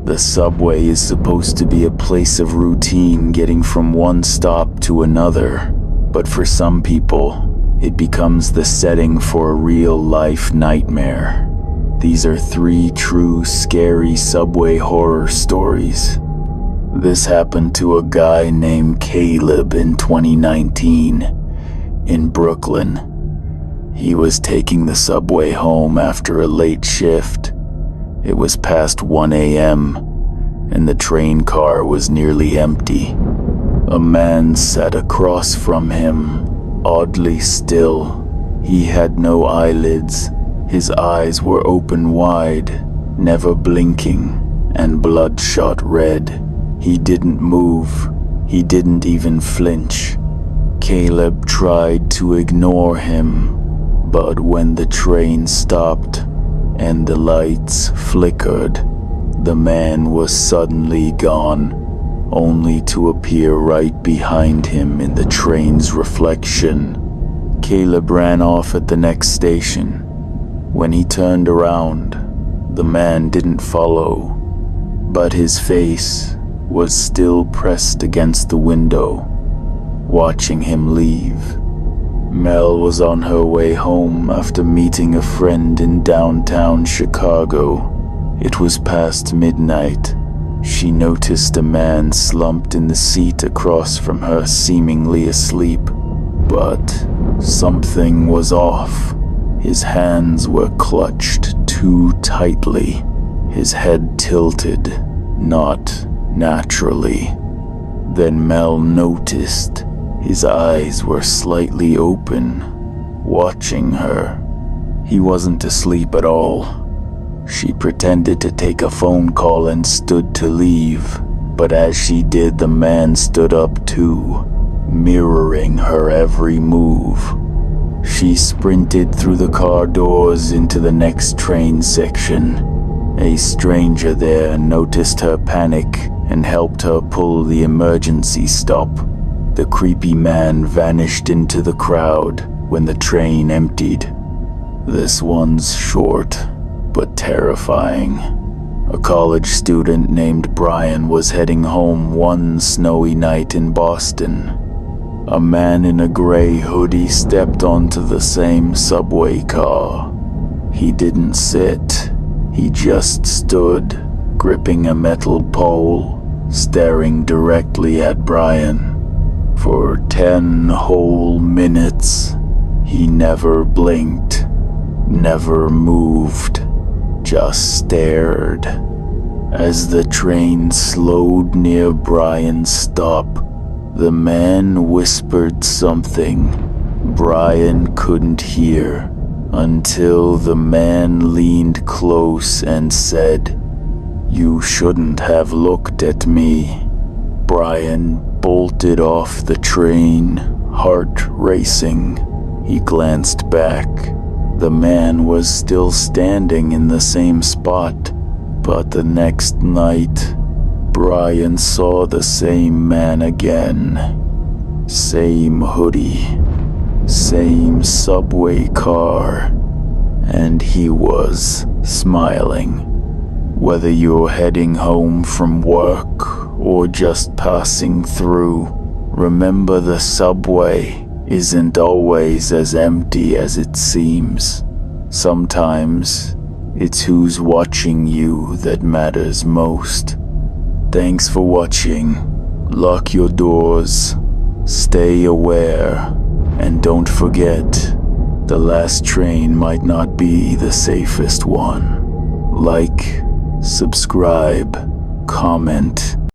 The subway is supposed to be a place of routine, getting from one stop to another, but for some people, it becomes the setting for a real-life nightmare. These are 3 true scary subway horror stories. This happened to a guy named Caleb in 2019 in Brooklyn. He was taking the subway home after a late shift. It was past 1 a.m., and the train car was nearly empty. A man sat across from him, oddly still. He had no eyelids. His eyes were open wide, never blinking, and bloodshot red. He didn't move. He didn't even flinch. Caleb tried to ignore him, but when the train stopped and the lights flickered, the man was suddenly gone, only to appear right behind him in the train's reflection. Caleb ran off at the next station. When he turned around, the man didn't follow, but his face was still pressed against the window, watching him leave. Mel was on her way home after meeting a friend in downtown Chicago. It was past midnight. She noticed a man slumped in the seat across from her, seemingly asleep. But something was off. His hands were clutched too tightly. His head tilted, not naturally. Then Mel noticed his eyes were slightly open, watching her. He wasn't asleep at all. She pretended to take a phone call and stood to leave, but as she did, the man stood up too, mirroring her every move. She sprinted through the car doors into the next train section. A stranger there noticed her panic and helped her pull the emergency stop. The creepy man vanished into the crowd when the train emptied. This one's short, but terrifying. A college student named Brian was heading home one snowy night in Boston. A man in a gray hoodie stepped onto the same subway car. He didn't sit. He just stood, gripping a metal pole, staring directly at Brian. For 10 whole minutes, he never blinked, never moved, just stared. As the train slowed near Brian's stop, the man whispered something Brian couldn't hear until the man leaned close and said, "You shouldn't have looked at me." Brian bolted off the train, heart racing. He glanced back. The man was still standing in the same spot, but the next night, Brian saw the same man again. Same hoodie, same subway car, and he was smiling. Whether you're heading home from work or just passing through, remember the subway isn't always as empty as it seems. Sometimes it's who's watching you that matters most. Thanks for watching. Lock your doors, stay aware, and don't forget, the last train might not be the safest one. Like, subscribe, comment,